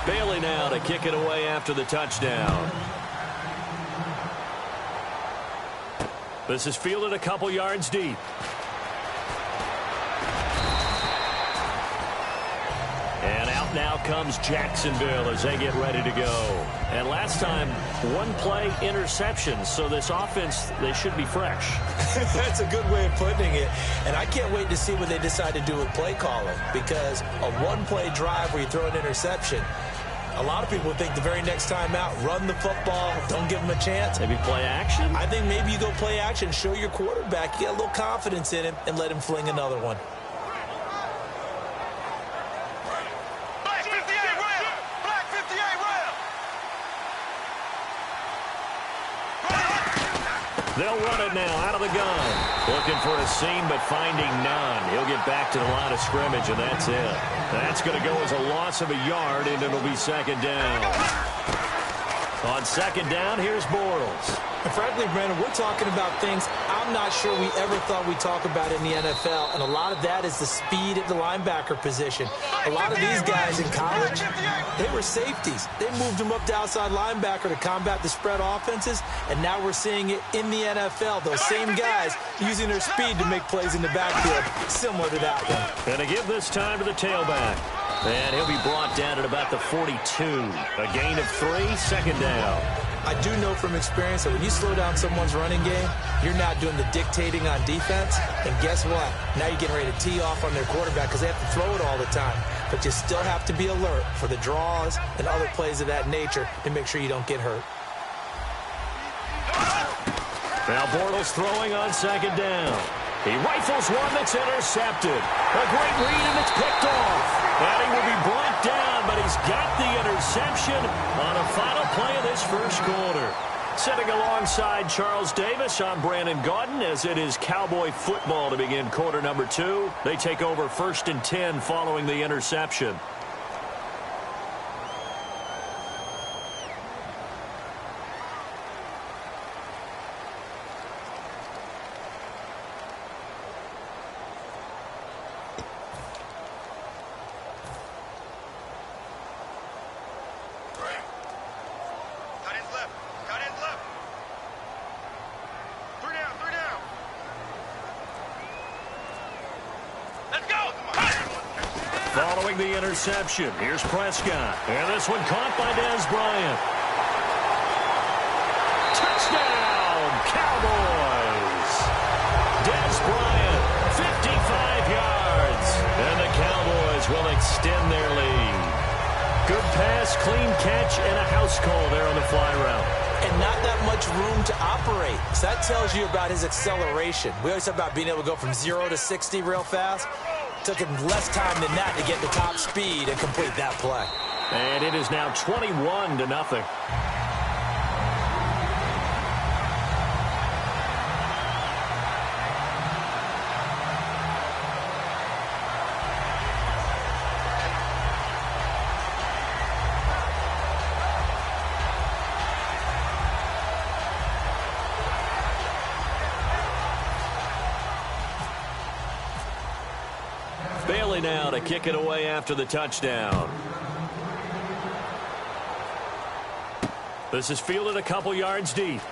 Bailey now to kick it away after the touchdown. This is fielded a couple yards deep. And out now comes Jacksonville as they get ready to go. And last time, one play interception. So this offense, they should be fresh. That's a good way of putting it. And I can't wait to see what they decide to do with play calling. Because a one-play drive where you throw an interception, a lot of people think the very next time out, run the football, don't give them a chance. Maybe play action? I think maybe you go play action, show your quarterback, you get a little confidence in him, and let him fling another one. They'll run it now out of the gun. Looking for a seam, but finding none. He'll get back to the line of scrimmage, and that's it. That's going to go as a loss of a yard, and it'll be second down. On second down, here's Bortles. And frankly, Brandon, we're talking about things I'm not sure we ever thought we'd talk about in the NFL, and a lot of that is the speed at the linebacker position. A lot of these guys in college, they were safeties. They moved them up to outside linebacker to combat the spread offenses, and now we're seeing it in the NFL. Those same guys using their speed to make plays in the backfield, similar to that one. And to give this time to the tailback. And he'll be brought down at about the 42. A gain of 3, second down. I do know from experience that when you slow down someone's running game, you're not doing the dictating on defense. And guess what? Now you're getting ready to tee off on their quarterback because they have to throw it all the time. But you still have to be alert for the draws and other plays of that nature to make sure you don't get hurt. Now Bortles throwing on second down. He rifles one that's intercepted. A great read, and it's picked off. And he will be brought down, but he's got the interception on a final play of this first quarter. Sitting alongside Charles Davis, I'm Brandon Gaudin, as it is Cowboy football to begin quarter number 2. They take over 1st and 10 following the interception. Following the interception, here's Prescott. And this one caught by Dez Bryant. Touchdown, Cowboys! Dez Bryant, 55 yards. And the Cowboys will extend their lead. Good pass, clean catch, and a house call there on the fly route. And not that much room to operate. So that tells you about his acceleration. We always talk about being able to go from 0 to 60 real fast. Took him less time than that to get the top speed and complete that play. And it is now 21-0. Bailey now to kick it away after the touchdown. This is fielded a couple yards deep.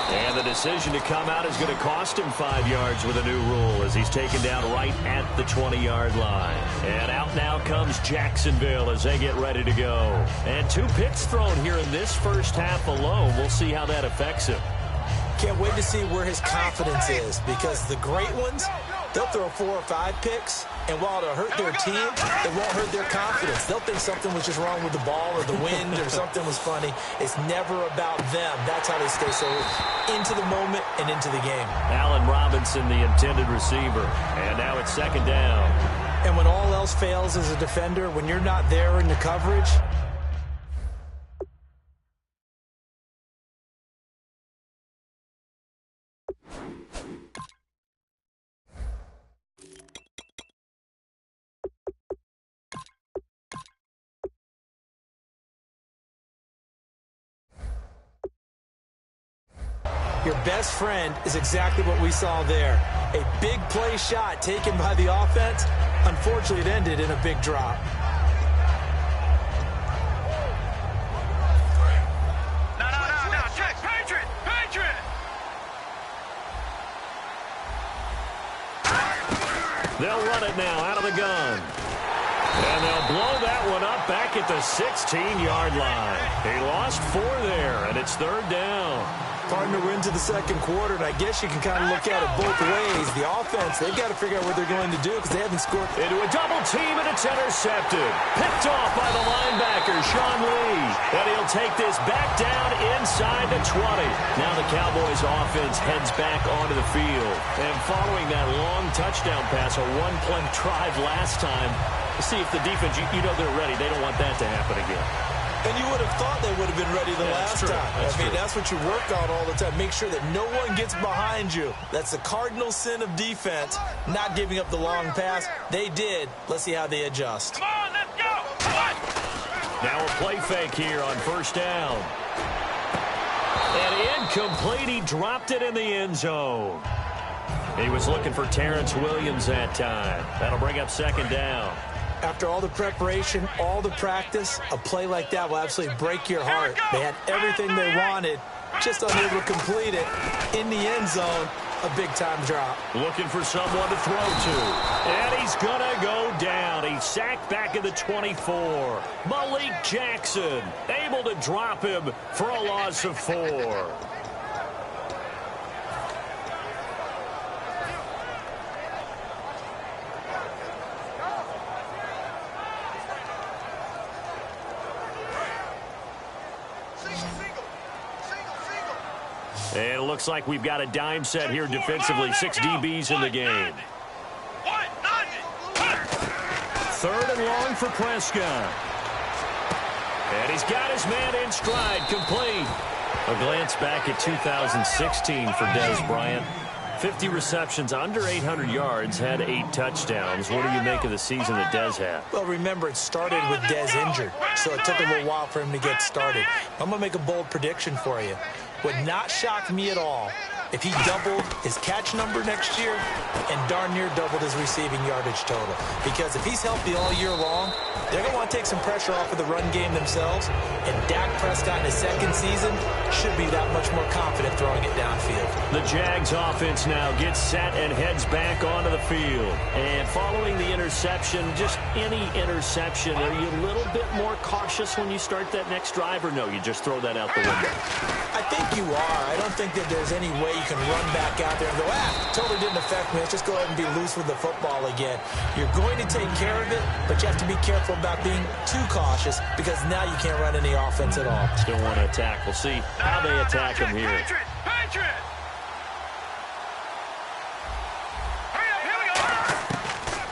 And the decision to come out is going to cost him 5 yards with a new rule as he's taken down right at the 20-yard line. And out now comes Jacksonville as they get ready to go. And 2 picks thrown here in this first half alone. We'll see how that affects him. Can't wait to see where his confidence is, because the great ones, they'll throw 4 or 5 picks, and while it'll hurt their team, it won't hurt their confidence. They'll think something was just wrong with the ball or the wind or something was funny. It's never about them. That's how they stay so into the moment and into the game. Allen Robinson, the intended receiver, and now it's second down. And when all else fails as a defender, when you're not there in the coverage, your best friend is exactly what we saw there. A big play shot taken by the offense. Unfortunately, it ended in a big drop. They'll run it now out of the gun. And they'll blow that one up back at the 16-yard line. He lost 4 there, and it's 3rd down. Partner, we're into the second quarter, and I guess you can kind of look at it both ways. The offense, they've got to figure out what they're going to do because they haven't scored. Into a double team, and it's intercepted. Picked off by the linebacker, Sean Lee. And he'll take this back down inside the 20. Now the Cowboys offense heads back onto the field. And following that long touchdown pass, a one-play drive last time, see if the defense, you know they're ready. They don't want that to happen again. And you would have thought they would have been ready the last time. That's what you work on all the time. Make sure that no one gets behind you. That's the cardinal sin of defense, not giving up the long pass. They did. Let's see how they adjust. Come on, let's go. Come on. Now a play fake here on 1st down. And incomplete. He dropped it in the end zone. He was looking for Terrence Williams that time. That'll bring up 2nd down. After all the preparation, all the practice, a play like that will absolutely break your heart. They had everything they wanted, just unable to complete it. In the end zone, a big-time drop. Looking for someone to throw to. And he's going to go down. He's sacked back at the 24. Malik Jackson able to drop him for a loss of 4. And it looks like we've got a dime set here defensively. 6 DBs in the game. 3rd and long for Prescott. And he's got his man in stride, complete. A glance back at 2016 for Dez Bryant. 50 receptions, under 800 yards, had 8 touchdowns. What do you make of the season that Dez had? Well, remember, it started with Dez injured, so it took a little while for him to get started. I'm going to make a bold prediction for you. Would not shock me at all if he doubled his catch number next year and darn near doubled his receiving yardage total. Because if he's healthy all year long, they're going to want to take some pressure off of the run game themselves. And Dak Prescott in his 2nd season should be that much more confident throwing it downfield. The Jags offense now gets set and heads back onto the field. And following the interception, just any interception, are you a little bit more cautious when you start that next drive, or no, you just throw that out the window? I think you are. I don't think that there's any way you can run back out there and go, totally didn't affect me. Let's just go ahead and be loose with the football again. You're going to take care of it, but you have to be careful about being too cautious because now you can't run any offense at all. Still want to attack. We'll see how they attack him here.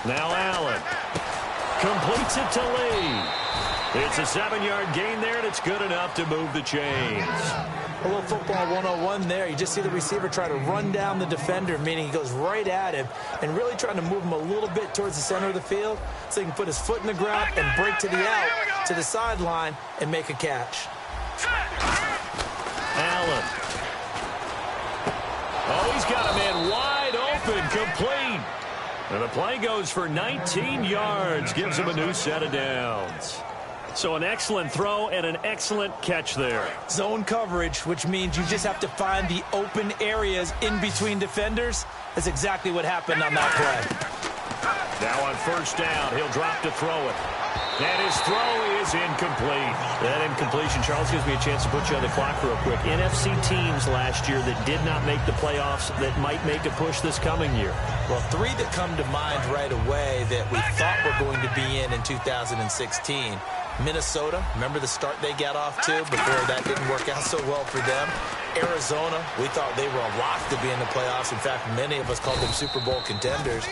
Now Allen completes it to Lee. It's a 7-yard gain there, and it's good enough to move the chains. A little football 101 there. You just see the receiver try to run down the defender, meaning he goes right at him and really trying to move him a little bit towards the center of the field so he can put his foot in the ground and break to the out, to the sideline, and make a catch. Allen. Oh, he's got a man wide open, complete. And the play goes for 19 yards, gives him a new set of downs. So an excellent throw and an excellent catch there. Zone coverage, which means you just have to find the open areas in between defenders. That's exactly what happened on that play. Now on 1st down, he'll drop to throw it. And his throw is incomplete. That incompletion, Charles, gives me a chance to put you on the clock real quick. NFC teams last year that did not make the playoffs that might make a push this coming year. Well, 3 that come to mind right away that we thought were going to be in 2016. Minnesota, remember the start they got off to before that didn't work out so well for them. Arizona, we thought they were a lock to be in the playoffs. In fact, many of us called them Super Bowl contenders.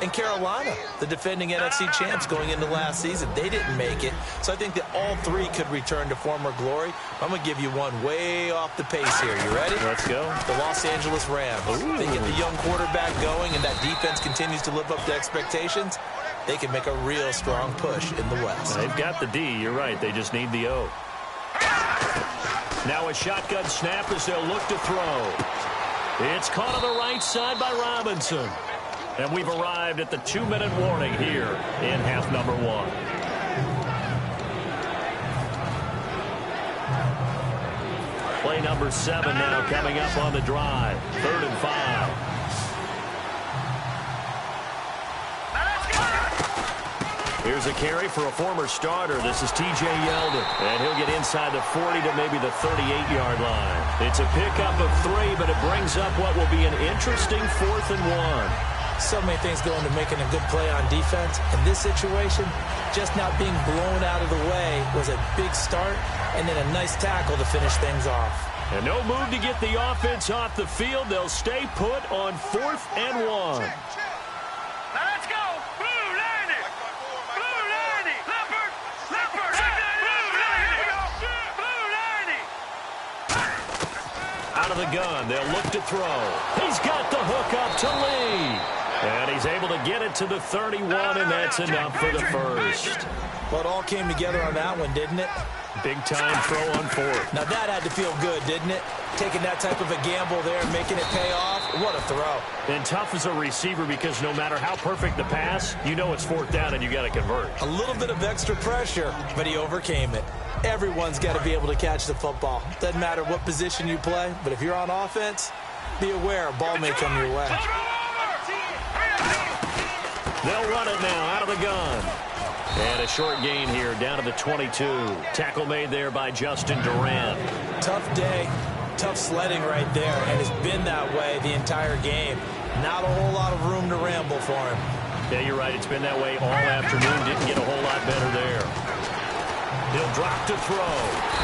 And Carolina, the defending NFC champs going into last season, they didn't make it. So I think that all 3 could return to former glory. I'm going to give you one way off the pace here. You ready? Let's go. The Los Angeles Rams. Ooh. They get the young quarterback going, and that defense continues to live up to expectations. They can make a real strong push in the West. They've got the D. You're right. They just need the O. Now a shotgun snap as they'll look to throw. It's caught on the right side by Robinson. And we've arrived at the 2-minute warning here in half number 1. Play number 7 now coming up on the drive. 3rd and 5. Here's a carry for a former starter. This is T.J. Yeldon. And he'll get inside the 40 to maybe the 38-yard line. It's a pickup of 3, but it brings up what will be an interesting 4th and 1. So many things go into making a good play on defense. In this situation, just not being blown out of the way was a big start, and then a nice tackle to finish things off. And no move to get the offense off the field. They'll stay put on 4th and 1. Now let's go. Blue 90. Blue 90. Leopard. Leopard. Blue 90. Blue 90. Out of the gun, they'll look to throw. He's got the hook up to Lee. And he's able to get it to the 31, and that's enough for the first. Well, it all came together on that one, didn't it? Big-time throw on 4th. Now, that had to feel good, didn't it? Taking that type of a gamble there and making it pay off. What a throw. And tough as a receiver because no matter how perfect the pass, you know it's 4th down and you got to convert. A little bit of extra pressure, but he overcame it. Everyone's got to be able to catch the football. Doesn't matter what position you play, but if you're on offense, be aware a ball may come your way. They'll run it now out of the gun. And a short gain here down to the 22. Tackle made there by Justin Durant. Tough day, tough sledding right there, and it's been that way the entire game. Not a whole lot of room to ramble for him. Yeah, you're right. It's been that way all afternoon. Didn't get a whole lot better there. He'll drop to throw.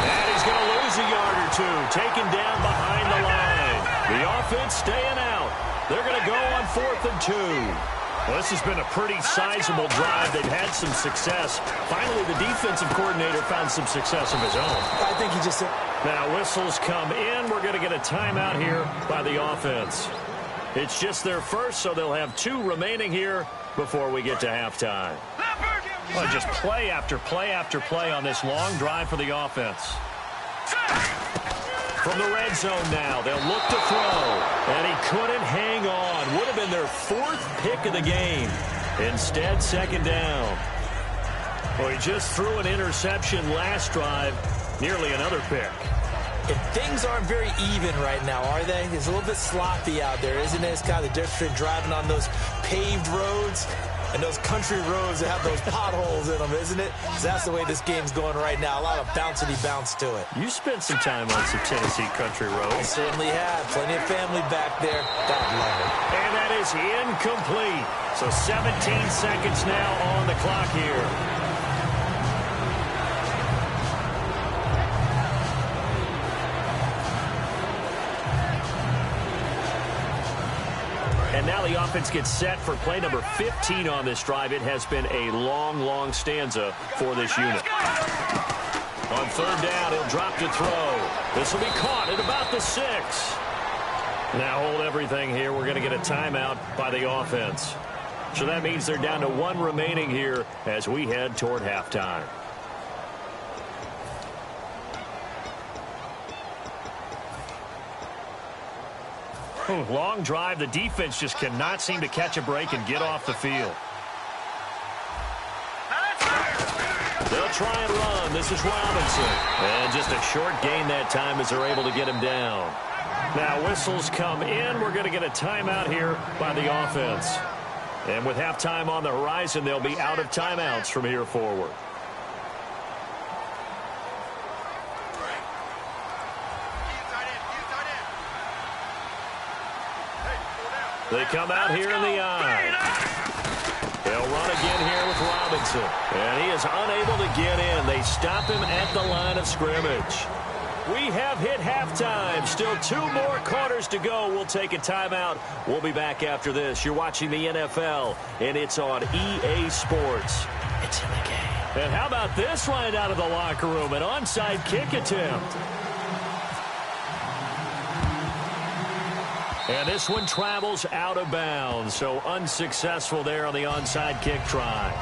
And he's going to lose a yard or 2. Taken down behind the line. The offense staying out. They're going to go on 4th and 2. Well, this has been a pretty sizable drive. They've had some success. Finally, the defensive coordinator found some success of his own. I think he just... Now, whistles come in. We're going to get a timeout here by the offense. It's just their first, so they'll have 2 remaining here before we get to halftime. Well, just play after play after play on this long drive for the offense. From the red zone now, they'll look to throw. And he couldn't hang on. Would have been their 4th pick of the game. Instead, 2nd down. Well, he just threw an interception last drive. Nearly another pick. And things aren't very even right now, are they? It's a little bit sloppy out there, isn't it? It's kind of the difference between driving on those paved roads and those country roads that have those potholes in them, isn't it? 'Cause that's the way this game's going right now. A lot of bouncy bounce to it. You spent some time on some Tennessee country I roads. certainly have. Plenty of family back there. God love it. And that is incomplete. So 17 seconds now on the clock here. And now the offense gets set for play number 15 on this drive. It has been a long, long stanza for this unit. On 3rd down, he'll drop to throw. This will be caught at about the 6. Now hold everything here. We're going to get a timeout by the offense. So that means they're down to 1 remaining here as we head toward halftime. Long drive. The defense just cannot seem to catch a break and get off the field. They'll try and run. This is Robinson. And just a short gain that time as they're able to get him down. Now whistles come in. We're going to get a timeout here by the offense. And with halftime on the horizon, they'll be out of timeouts from here forward. They come out here in the eye. They'll run again here with Robinson. And he is unable to get in. They stop him at the line of scrimmage. We have hit halftime. Still 2 more quarters to go. We'll take a timeout. We'll be back after this. You're watching the NFL, and it's on EA Sports. It's in the game. And how about this right out of the locker room? An onside kick attempt. And this one travels out of bounds, so unsuccessful there on the onside kick try.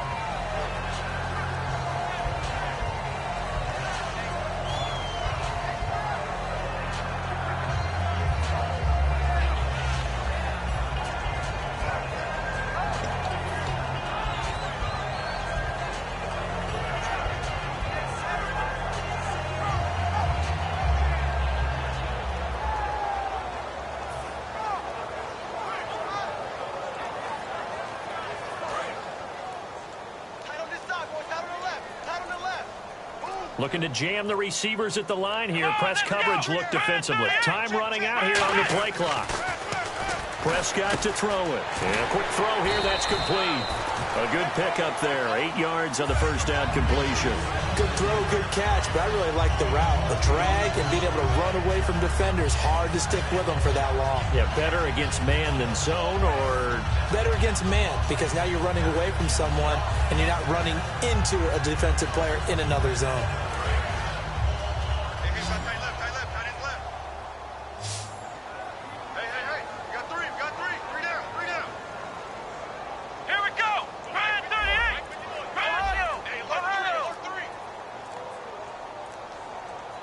Looking to jam the receivers at the line here. Press coverage look defensively. Time running out here on the play clock. Prescott to throw it. And a quick throw here. That's complete. A good pickup there. 8 yards on the first down completion. Good throw, good catch, but I really like the route. The drag and being able to run away from defenders. Hard to stick with them for that long. Yeah, better against man than zone, or? Better against man, because now you're running away from someone and you're not running into a defensive player in another zone.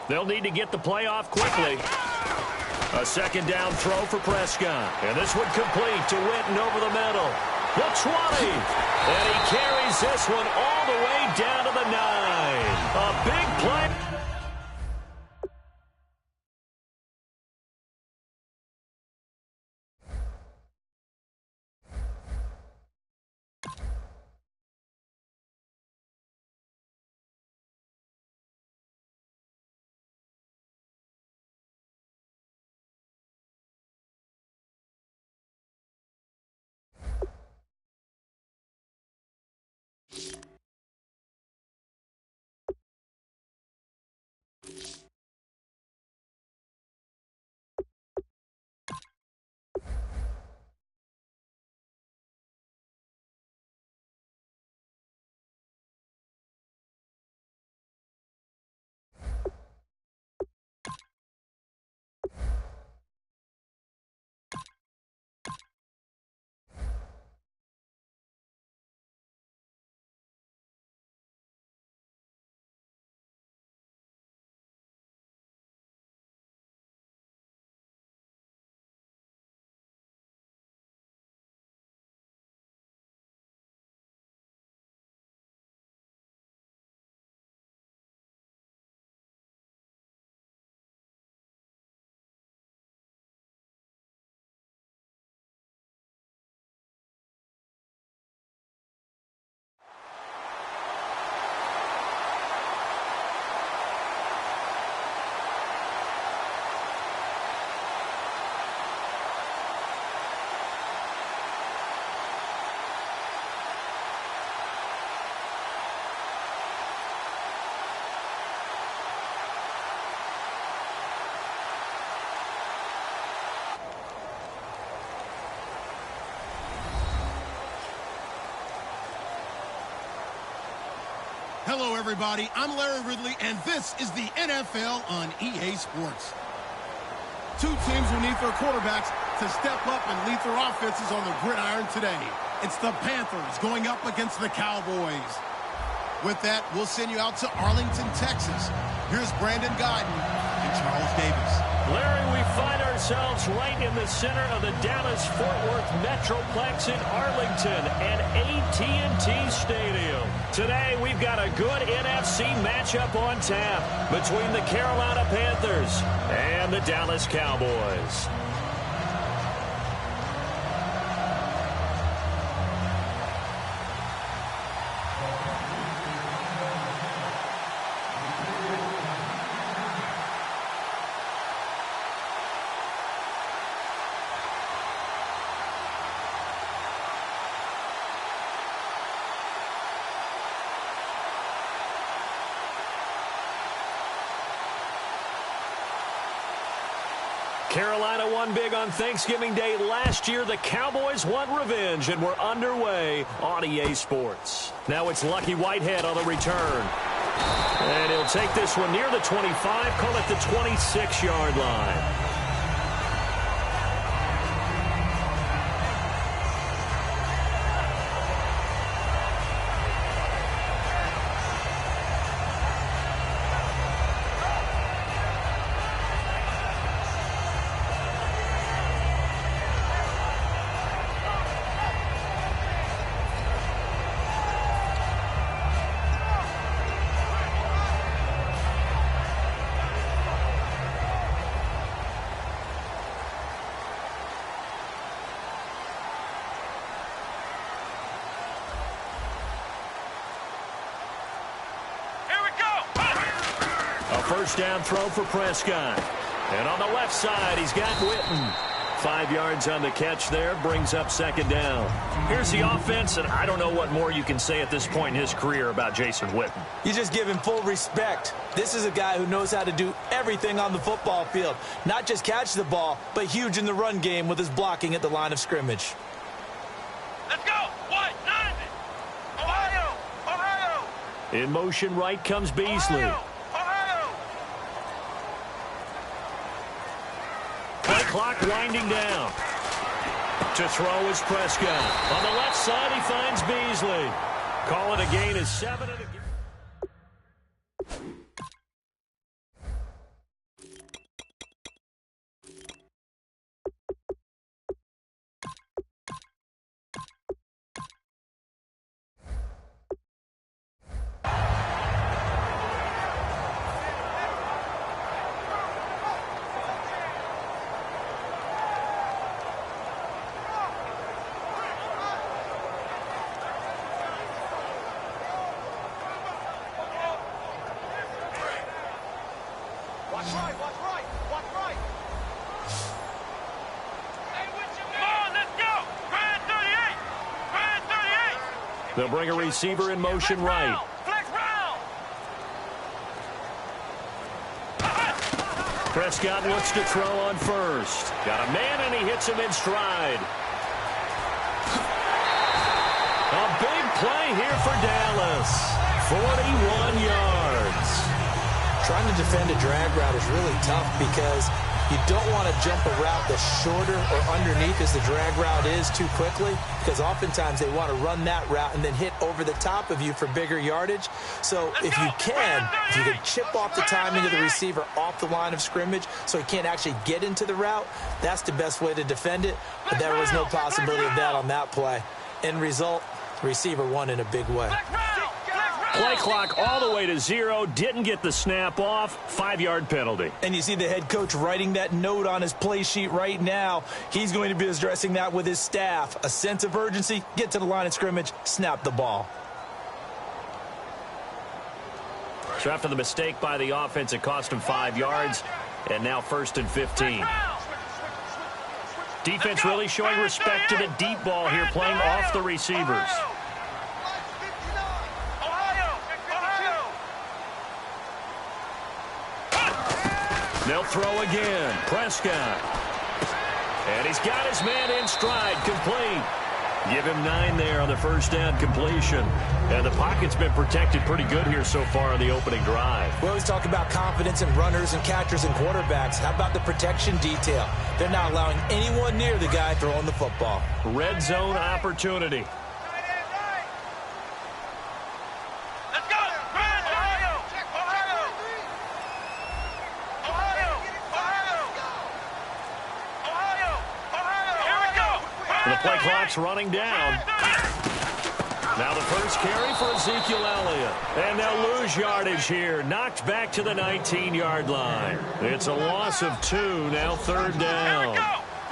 They'll need to get the play off quickly. A second down throw for Prescott. And this one complete to Witten over the middle. The 20. And he carries this one all the way down to the 9. A big play. Hello, everybody. I'm Larry Ridley, and this is the NFL on EA Sports. Two teams will need their quarterbacks to step up and lead their offenses on the gridiron today. It's the Panthers going up against the Cowboys. With that, we'll send you out to Arlington, Texas. Here's Brandon Guyton and Charles Davis. Larry, we find ourselves right in the center of the Dallas-Fort Worth Metroplex in Arlington and AT&T Stadium. Today, we've got a good NFC matchup on tap between the Carolina Panthers and the Dallas Cowboys. Carolina won big on Thanksgiving Day last year. The Cowboys want revenge, and we're underway on EA Sports. Now it's Lucky Whitehead on the return. And he'll take this one near the 25, call it the 26-yard line. first down throw for Prescott. And on the left side, he's got Witten. 5 yards on the catch there, brings up second down. Here's the offense, and I don't know what more you can say at this point in his career about Jason Witten. You just give him full respect. This is a guy who knows how to do everything on the football field. Not just catch the ball, but huge in the run game with his blocking at the line of scrimmage. Let's go. White, 90. Ohio. Ohio. In motion right comes Beasley. Ohio. Ohio. Play clock winding down. To throw is Prescott. On the left side, he finds Beasley. Call it a gain is 7 and a... They'll bring a receiver in motion right. Prescott looks to throw on first. Got a man, and he hits him in stride. A big play here for Dallas. 41 yards. Trying to defend a drag route is really tough because you don't want to jump a route that's shorter or underneath as the drag route is too quickly, because oftentimes they want to run that route and then hit over the top of you for bigger yardage. So if you can chip off the timing of the receiver off the line of scrimmage so he can't actually get into the route, that's the best way to defend it. But there was no possibility of that on that play. End result, the receiver won in a big way. Play clock all the way to 0. Didn't get the snap off. 5-yard penalty. And you see the head coach writing that note on his play sheet right now. He's going to be addressing that with his staff. A sense of urgency, get to the line of scrimmage, snap the ball. So after the mistake by the offense, it cost him 5 yards. And now 1st and 15. Defense really showing respect to the deep ball here, playing off the receivers. They'll throw again. Prescott. And he's got his man in stride, complete. Give him 9 there on the first down completion. And the pocket's been protected pretty good here so far on the opening drive. We always talk about confidence in runners and catchers and quarterbacks. How about the protection detail? They're not allowing anyone near the guy throwing the football. Red zone opportunity. The play clock's running down. Now the first carry for Ezekiel Elliott. And they'll lose yardage here. Knocked back to the 19-yard line. It's a loss of 2. Now 3rd down.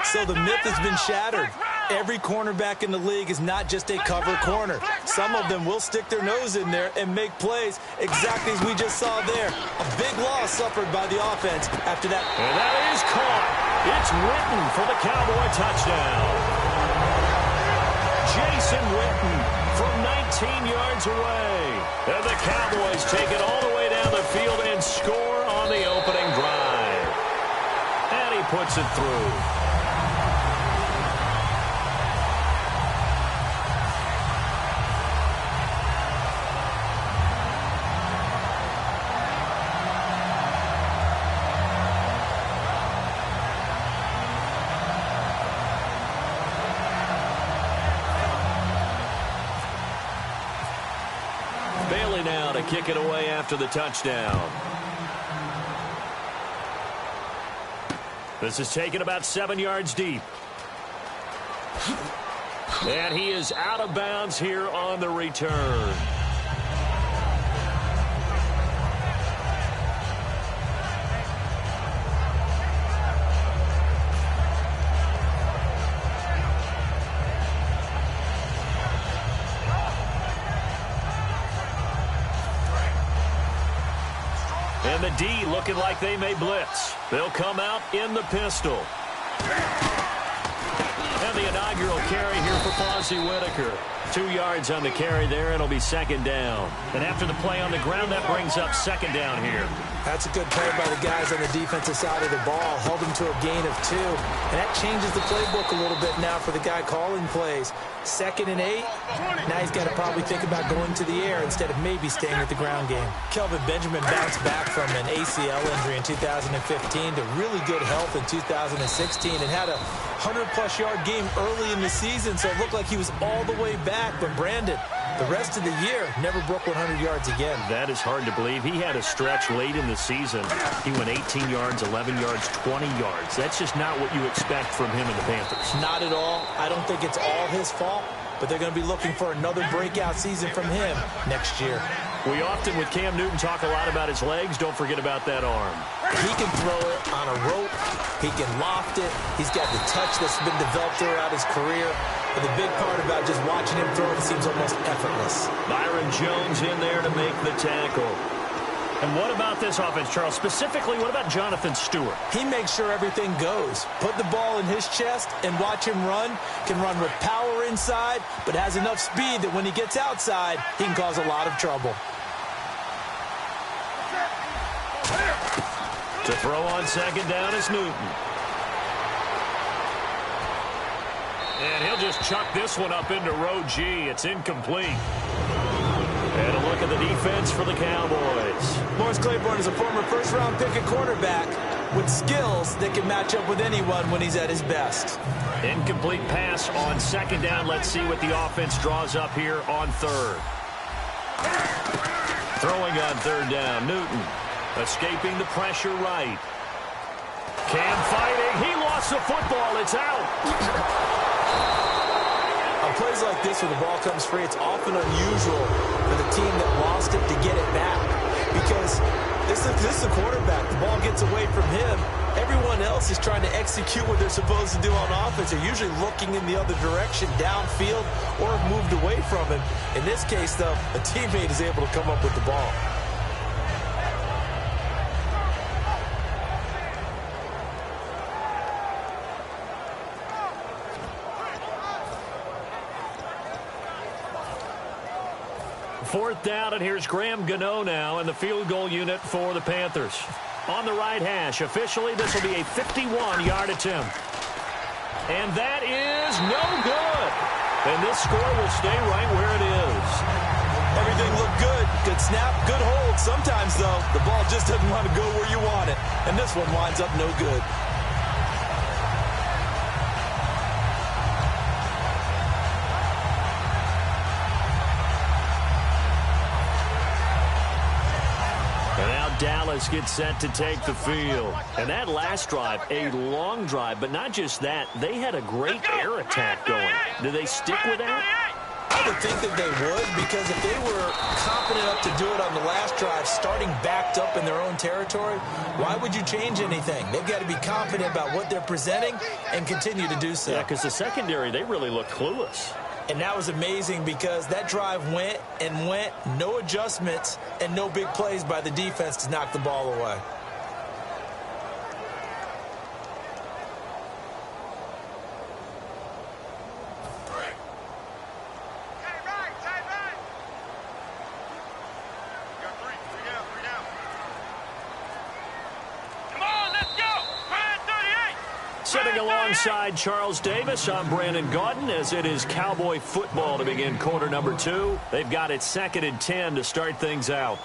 So the myth has been shattered. Every cornerback in the league is not just a cover corner. Some of them will stick their nose in there and make plays exactly as we just saw there. A big loss suffered by the offense after that. And that is caught. It's Witten for the Cowboy touchdown. Jason Witten from 19 yards away. And the Cowboys take it all the way down the field and score on the opening drive. And he puts it through. Now to kick it away after the touchdown. This is taken about 7 yards deep. And he is out of bounds here on the return. And And the D looking like they may blitz. They'll come out in the pistol. And the inaugural carry here for Fonzie Whitaker. 2 yards on the carry there, and it'll be second down. And after the play on the ground, that brings up second down here. That's a good play by the guys on the defensive side of the ball. Held them to a gain of 2. And that changes the playbook a little bit now for the guy calling plays. 2nd and 8. Now he's got to probably think about going to the air instead of maybe staying at the ground game. Kelvin Benjamin bounced back from an ACL injury in 2015 to really good health in 2016 and had a 100-plus yard game early in the season, so it looked like he was all the way back. But Brandon, the rest of the year, never broke 100 yards again. That is hard to believe. He had a stretch late in the season. He went 18 yards, 11 yards, 20 yards. That's just not what you expect from him and the Panthers. Not at all. I don't think it's all his fault, but they're going to be looking for another breakout season from him next year. We often, with Cam Newton, talk a lot about his legs. Don't forget about that arm. He can throw it on a rope. He can loft it. He's got the touch that's been developed throughout his career. But the big part about just watching him throw it seems almost effortless. Byron Jones in there to make the tackle. And what about this offense, Charles? Specifically, what about Jonathan Stewart? He makes sure everything goes. Put the ball in his chest and watch him run. Can run with power inside, but has enough speed that when he gets outside, he can cause a lot of trouble. To throw on second down is Newton. And he'll just chuck this one up into row G. It's incomplete. And a look at the defense for the Cowboys. Morris Claiborne is a former first-round pick at quarterback with skills that can match up with anyone when he's at his best. Incomplete pass on second down. Let's see what the offense draws up here on third. Throwing on third down, Newton. Escaping the pressure right. Cam fighting. He lost the football. It's out. On plays like this where the ball comes free, it's often unusual for the team that lost it to get it back. Because this is a quarterback. The ball gets away from him. Everyone else is trying to execute what they're supposed to do on offense. They're usually looking in the other direction, downfield, or have moved away from him. In this case, though, a teammate is able to come up with the ball. Fourth down, and here's Graham Gano now in the field goal unit for the Panthers. On the right hash, officially, this will be a 51-yard attempt. And that is no good. And this score will stay right where it is. Everything looked good. Good snap, good hold. Sometimes, though, the ball just doesn't want to go where you want it. And this one winds up no good. Dallas gets set to take the field. And that last drive, a long drive, but not just that, they had a great air attack going. Do they stick with that? I would think that they would, because if they were confident enough to do it on the last drive, starting backed up in their own territory, why would you change anything? They've got to be confident about what they're presenting and continue to do so. Yeah, because the secondary, they really look clueless. And that was amazing because that drive went and went, no adjustments, and no big plays by the defense to knock the ball away. Sitting alongside Charles Davis, I'm Brandon Gaudin, as it is Cowboy football to begin quarter number 2. They've got it 2nd and 10 to start things out.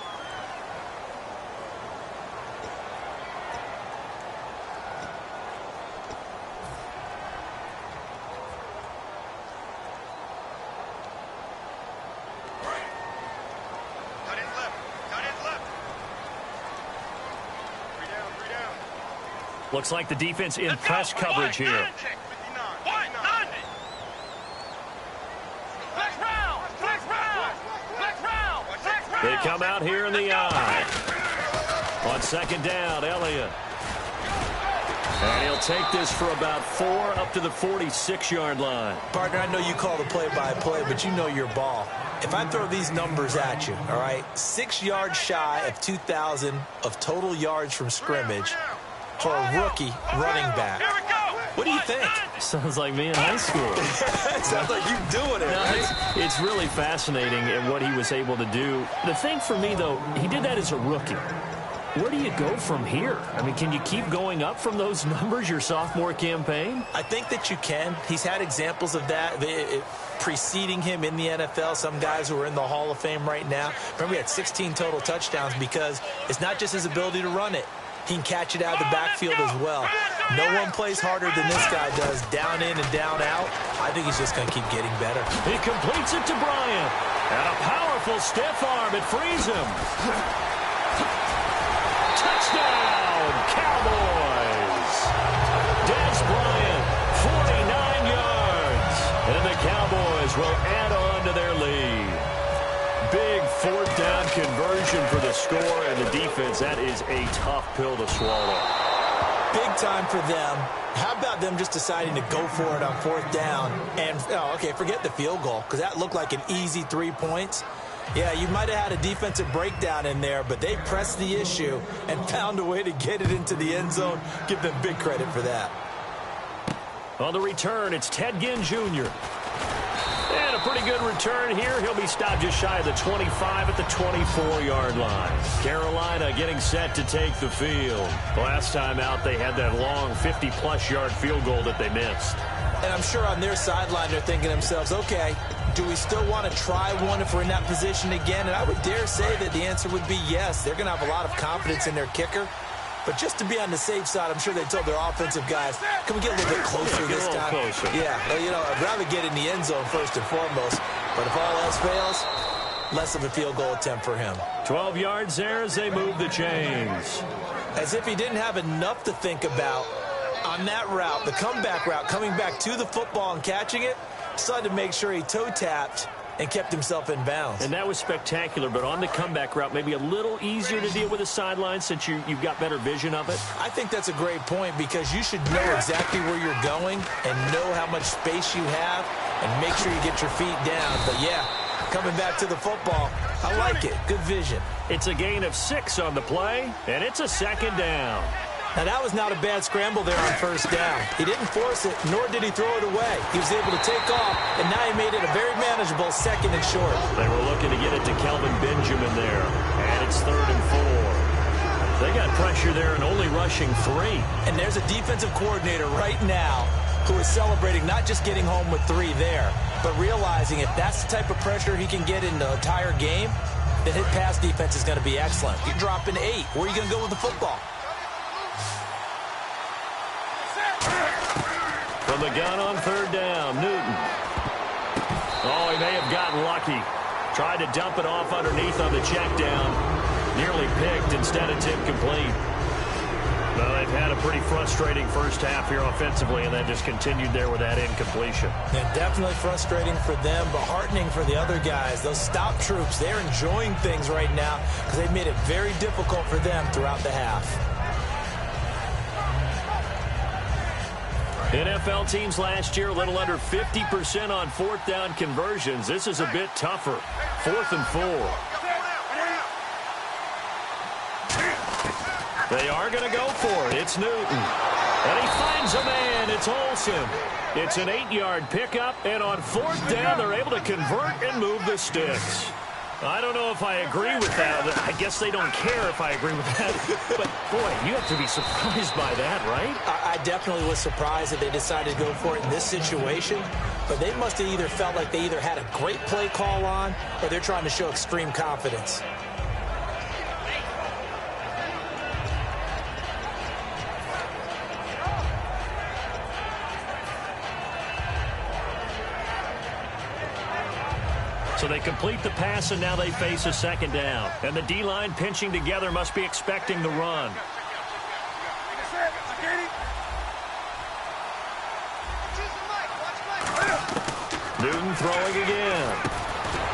Looks like the defense in press coverage here. They come out here in the eye. On second down, Elliott. And he'll take this for about 4 up to the 46-yard line. Partner, I know you call the play-by-play, but you know your ball. If I throw these numbers at you, all right, 6 yards shy of 2,000 of total yards from scrimmage for a rookie running back. What do you think? Sounds like me in high school. Sounds like you doing it, right? It's really fascinating at what he was able to do. The thing for me, though, he did that as a rookie. Where do you go from here? I mean, can you keep going up from those numbers your sophomore campaign? I think that you can. He's had examples of that preceding him in the NFL. Some guys who are in the Hall of Fame right now. Remember, he had 16 total touchdowns because it's not just his ability to run it. He can catch it out of the backfield as well. No one plays harder than this guy does, down in and down out. I think he's just going to keep getting better. He completes it to Bryant. And a powerful stiff arm. It frees him. Touchdown, Cowboys. Des Bryant, 49 yards. And the Cowboys will add on to their lead. Big fourth down conversion for the score, and the defense, that is a tough pill to swallow. Big time for them. How about them just deciding to go for it on fourth down? And, okay, forget the field goal, because that looked like an easy 3 points. Yeah, you might have had a defensive breakdown in there, but they pressed the issue and found a way to get it into the end zone. Give them big credit for that. On the return, it's Ted Ginn Jr. And a pretty good return here. He'll be stopped just shy of the 25 at the 24-yard line. Carolina getting set to take the field. Last time out, they had that long 50-plus yard field goal that they missed. And I'm sure on their sideline they're thinking to themselves, okay, do we still want to try one if we're in that position again? And I would dare say that the answer would be yes. They're going to have a lot of confidence in their kicker. But just to be on the safe side, I'm sure they told their offensive guys, can we get a little bit closer this time? Closer. Yeah, well, you know, I'd rather get in the end zone first and foremost. But if all else fails, less of a field goal attempt for him. 12 yards there as they move the chains. As if he didn't have enough to think about on that route, the comeback route, coming back to the football and catching it, decided to make sure he toe-tapped and kept himself in bounds. And that was spectacular, but on the comeback route, maybe a little easier to deal with the sideline since you've got better vision of it? I think that's a great point because you should know exactly where you're going and know how much space you have and make sure you get your feet down. But, yeah, coming back to the football, I like it. Good vision. It's a gain of 6 on the play, and it's a second down. Now, that was not a bad scramble there on first down. He didn't force it, nor did he throw it away. He was able to take off, and now he made it a very manageable second and short. They were looking to get it to Kelvin Benjamin there, and it's 3rd and 4. They got pressure there and only rushing 3. And there's a defensive coordinator right now who is celebrating not just getting home with 3 there, but realizing if that's the type of pressure he can get in the entire game, then his pass defense is going to be excellent. You're dropping 8. Where are you going to go with the football? From the gun on 3rd down, Newton. Oh, he may have gotten lucky. Tried to dump it off underneath on the check down. Nearly picked instead of tipped complete. Well, they've had a pretty frustrating first half here offensively, and that just continued there with that incompletion. Yeah, definitely frustrating for them, but heartening for the other guys. Those stop troops, they're enjoying things right now because they've made it very difficult for them throughout the half. NFL teams last year a little under 50% on 4th down conversions. This is a bit tougher. 4th and 4. They are going to go for it. It's Newton. And he finds a man. It's Olsen. It's an 8-yard pickup, and on 4th down, they're able to convert and move the sticks. I don't know if I agree with that. I guess they don't care if I agree with that. But, boy, you have to be surprised by that, right? I definitely was surprised that they decided to go for it in this situation. But they must have either felt like they either had a great play call on or they're trying to show extreme confidence. So they complete the pass, and now they face a 2nd down. And the D-line pinching together must be expecting the run. Newton throwing again.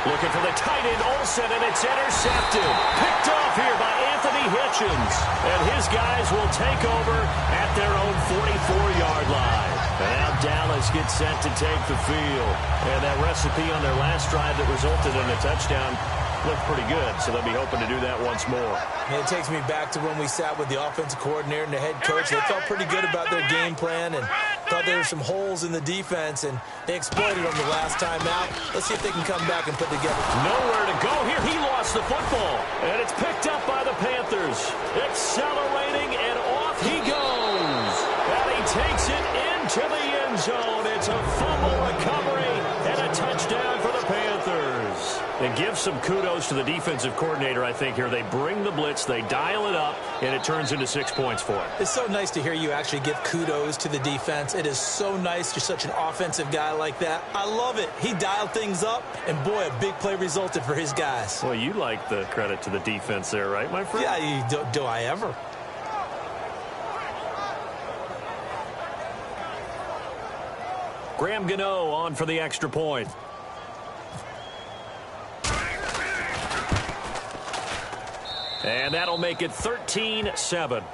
Looking for the tight end, Olsen, and it's intercepted. Picked off here by Anthony Hitchens. formations. And his guys will take over at their own 44-yard line. And now Dallas gets set to take the field. And that recipe on their last drive that resulted in a touchdown looked pretty good, so they'll be hoping to do that once more. And it takes me back to when we sat with the offensive coordinator and the head coach. They felt pretty good about their game plan and thought there were some holes in the defense, and they exploited them the last time out. Let's see if they can come back and put together. Nowhere to go here. He lost the football, and it's picked up by the Panthers. Accelerating, and off he goes. And he takes it into the end zone. It's a fumble recovery and a touchdown for the Panthers. And give some kudos to the defensive coordinator, I think, here. They bring the blitz, they dial it up, and it turns into 6 points for them. It's so nice to hear you actually give kudos to the defense. It is so nice. You're such an offensive guy like that. I love it. He dialed things up, and boy, a big play resulted for his guys. Well, you like the credit to the defense there, right, my friend? Yeah, do I ever? Graham Gano on for the extra point. And that'll make it 13-7.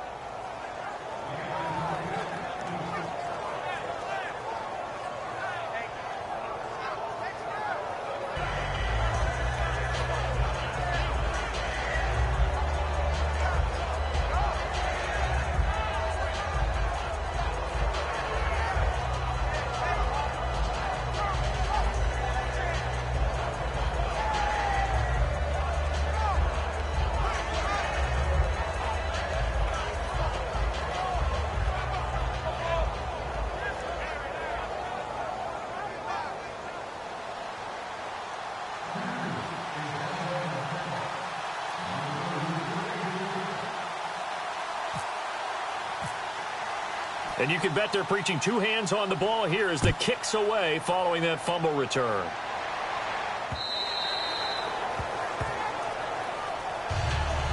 And you can bet they're preaching two hands on the ball here as the kick's away following that fumble return.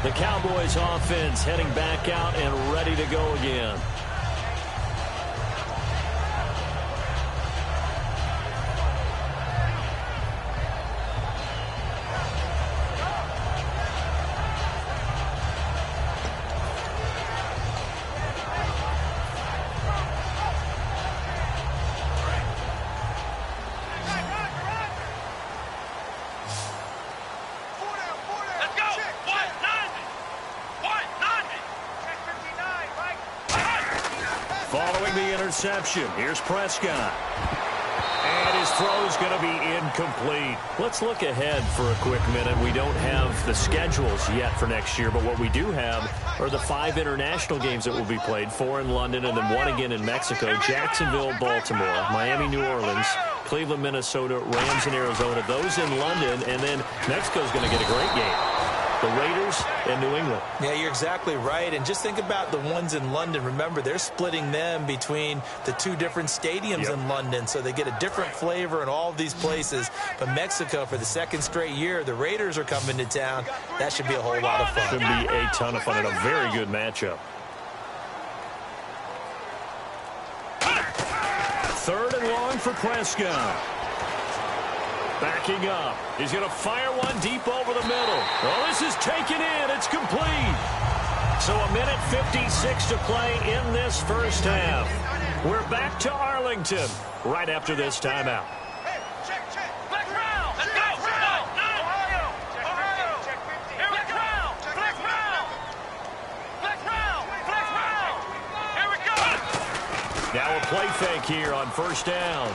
The Cowboys offense heading back out and ready to go again. Following the interception, here's Prescott. And his throw's going to be incomplete. Let's look ahead for a quick minute. We don't have the schedules yet for next year, but what we do have are the 5 international games that will be played, 4 in London and then 1 again in Mexico, Jacksonville, Baltimore, Miami, New Orleans, Cleveland, Minnesota, Rams, and Arizona. Those in London, and then Mexico's going to get a great game. The Raiders and New England. Yeah, you're exactly right. And just think about the ones in London. Remember, they're splitting them between the 2 different stadiums in London, so they get a different flavor in all of these places. But Mexico, for the 2nd straight year, the Raiders are coming to town. That should be a whole lot of fun. Should be a ton of fun and a very good matchup. 3rd and long for Prescott. Backing up. He's going to fire one deep over the middle. Well, this is taken in. It's complete. So a minute 56 to play in this first half. We're back to Arlington right after this timeout. Now a play fake here on first down.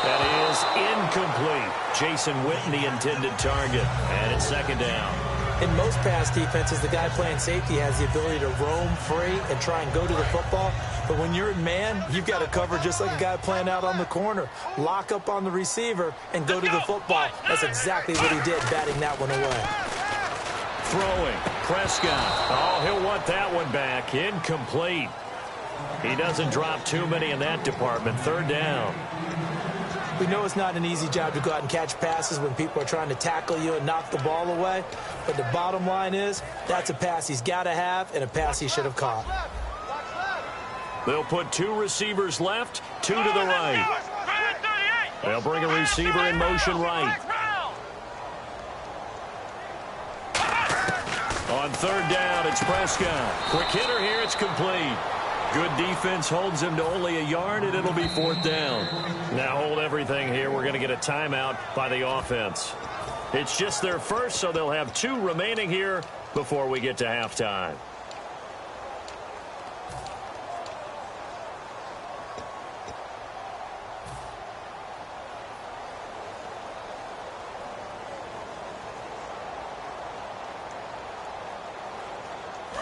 That is incomplete. Jason Witten, the intended target. And it's 2nd down. In most pass defenses, the guy playing safety has the ability to roam free and try and go to the football. But when you're in man, you've got to cover just like a guy playing out on the corner. Lock up on the receiver and go to the football. That's exactly what he did, batting that one away. Throwing. Prescott. Oh, he'll want that one back. Incomplete. He doesn't drop too many in that department. 3rd down. We know it's not an easy job to go out and catch passes when people are trying to tackle you and knock the ball away. But the bottom line is, that's a pass he's got to have and a pass he should have caught. They'll put 2 receivers left, 2 to the right. They'll bring a receiver in motion right. On third down, it's Prescott. Quick hitter here, it's complete. Good defense holds him to only a yard, and it'll be fourth down. Now hold everything here. We're going to get a timeout by the offense. It's just their first, so they'll have 2 remaining here before we get to halftime.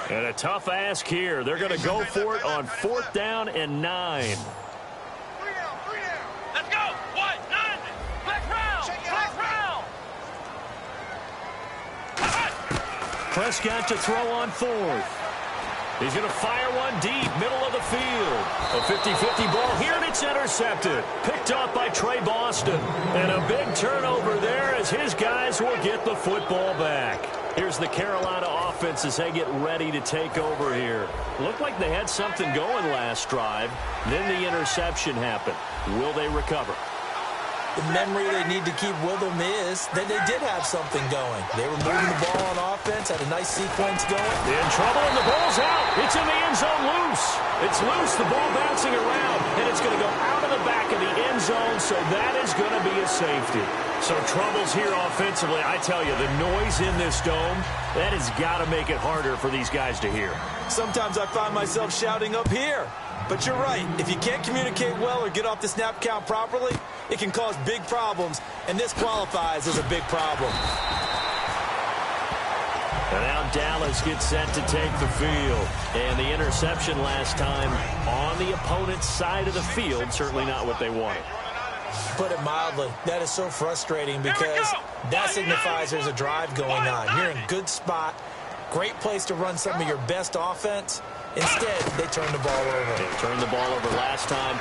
And a tough ask here. They're going to go for it on fourth down and 9. 3 down. Let's go. 1, 9. Black round. Prescott to throw on fourth. He's going to fire one deep, middle of the field. A 50-50 ball here, and it's intercepted. Picked off by Trey Boston. And a big turnover there as his guys will get the football back. Here's the Carolina offense as they get ready to take over here. Looked like they had something going last drive. Then the interception happened. Will they recover? The memory they need to keep with them is that they did have something going. They were moving the ball on offense, had a nice sequence going. In trouble, and the ball's out. It's in the end zone loose. It's loose, the ball bouncing around, and it's going to go out of the back of the end zone, so that is going to be a safety. So troubles here offensively. I tell you, the noise in this dome, that has got to make it harder for these guys to hear. Sometimes I find myself shouting up here. But you're right. If you can't communicate well or get off the snap count properly, it can cause big problems, and this qualifies as a big problem. And now Dallas gets set to take the field. And the interception last time on the opponent's side of the field, certainly not what they wanted. Put it mildly, that is so frustrating because that signifies there's a drive going on. You're in a good spot, great place to run some of your best offense. Instead, they turn the ball over. They turned the ball over last time.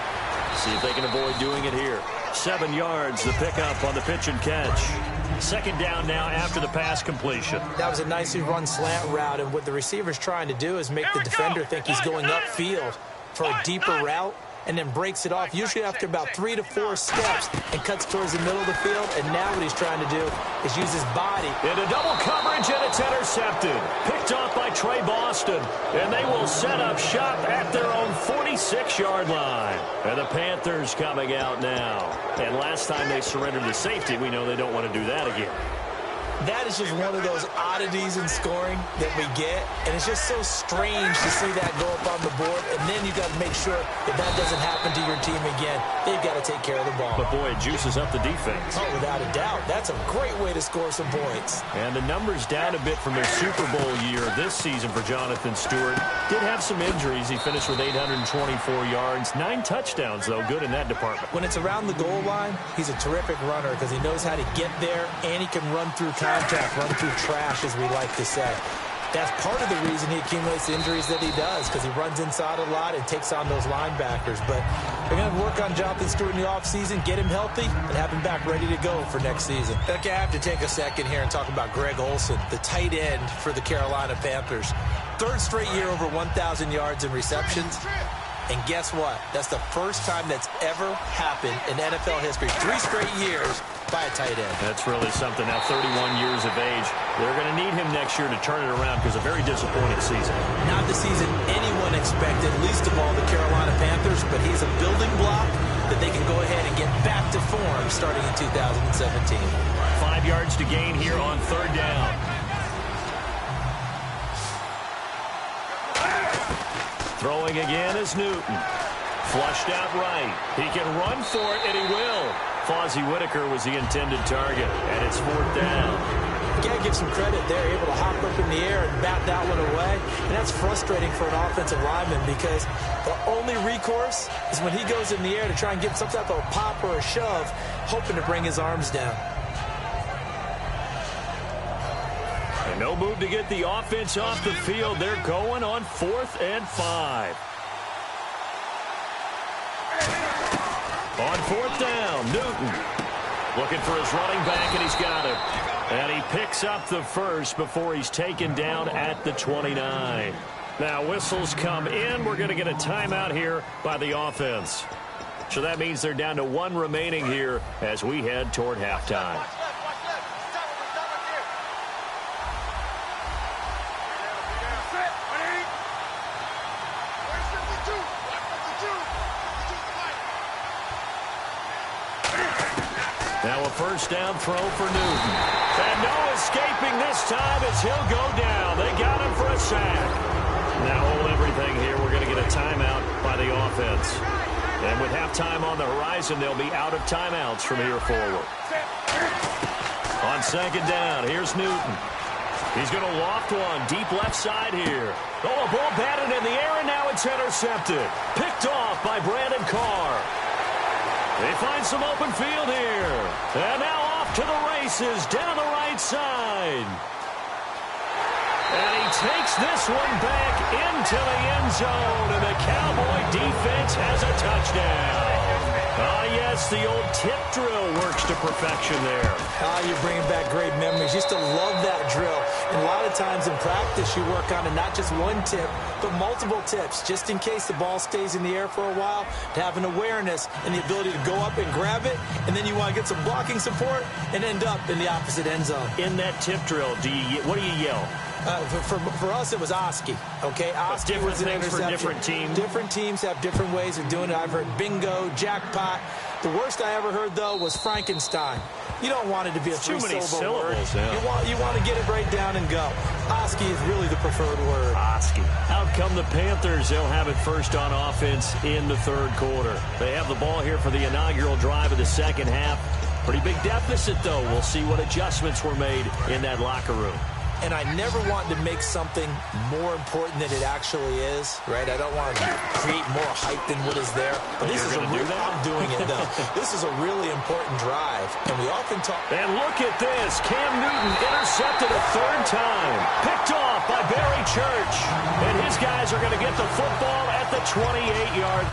See if they can avoid doing it here. 7 yards, the pickup on the pitch and catch. Second down now after the pass completion. That was a nicely run slant route, and what the receiver's trying to do is make the defender think he's going upfield for a deeper route, and then breaks it off, usually after about 3 to 4 steps, and cuts towards the middle of the field. And now what he's trying to do is use his body. Into double coverage, and it's intercepted. Picked off by Trey Boston. And they will set up shop at their own 46-yard line. And the Panthers coming out now. And last time they surrendered to safety, we know they don't want to do that again. That is just one of those oddities in scoring that we get, and it's just so strange to see that go up on the board, and then you got to make sure that that doesn't happen to your team again. They've got to take care of the ball. But, boy, it juices up the defense. Oh, without a doubt. That's a great way to score some points. And the numbers down a bit from their Super Bowl year this season for Jonathan Stewart. Did have some injuries. He finished with 824 yards. 9 touchdowns, though. Good in that department. When it's around the goal line, he's a terrific runner because he knows how to get there, and he can run through contact, run through trash, as we like to say. That's part of the reason he accumulates the injuries that he does, because he runs inside a lot and takes on those linebackers. But they're going to work on Jonathan Stewart in the offseason, get him healthy, and have him back ready to go for next season. Okay, I have to take a second here and talk about Greg Olsen, the tight end for the Carolina Panthers. 3rd straight year over 1,000 yards in receptions. And guess what? That's the first time that's ever happened in NFL history. 3 straight years by a tight end. That's really something. Now 31 years of age. They're going to need him next year to turn it around because a very disappointing season. Not the season anyone expected, least of all the Carolina Panthers, but he's a building block that they can go ahead and get back to form starting in 2017. 5 yards to gain here on 3rd down. Throwing again is Newton. Flushed out right. He can run for it, and he will. Fozzie Whitaker was the intended target, and it's 4th down. You got to give some credit there, able to hop up in the air and bat that one away. And that's frustrating for an offensive lineman because the only recourse is when he goes in the air to try and get some type of a pop or a shove, hoping to bring his arms down. And no move to get the offense off the field. They're going on 4th and 5. On 4th down, Newton looking for his running back, and he's got him. And he picks up the first before he's taken down at the 29. Now whistles come in. We're going to get a timeout here by the offense. So that means they're down to 1 remaining here as we head toward halftime. Now a first down throw for Newton. And no escaping this time as he'll go down. They got him for a sack. Now hold everything here. We're going to get a timeout by the offense. And with halftime on the horizon, they'll be out of timeouts from here forward. On second down, here's Newton. He's going to loft one deep left side here. Oh, a ball batted in the air, and now it's intercepted. Picked off by Brandon Carr. They find some open field here. And now off to the races down the right side. And he takes this one back into the end zone, and the Cowboy defense has a touchdown. Ah, yes, the old tip drill works to perfection there. Ah, you're bringing back great memories. Used to love that drill. And a lot of times in practice, you work on it, not just one tip, but multiple tips, just in case the ball stays in the air for a while, to have an awareness and the ability to go up and grab it, and then you want to get some blocking support and end up in the opposite end zone. In that tip drill, what do you yell? For us, it was Oski, okay? Oski different was an things for interception. different teams. Different teams have different ways of doing it. I've heard bingo, jackpot. The worst I ever heard, though, was Frankenstein. You don't want it to be a three-syllable word. Yeah. You want to get it right down and go. Oski is really the preferred word. Oski. Out come the Panthers. They'll have it first on offense in the third quarter. They have the ball here for the inaugural drive of the second half. Pretty big deficit, though. We'll see what adjustments were made in that locker room. And I never want to make something more important than it actually is, right? I don't want to create more hype than what is there. But this is I'm doing it, though. This is a really important drive, and we often talk. And look at this. Cam Newton intercepted a third time. Picked off by Barry Church. And his guys are going to get the football at the 28-yard.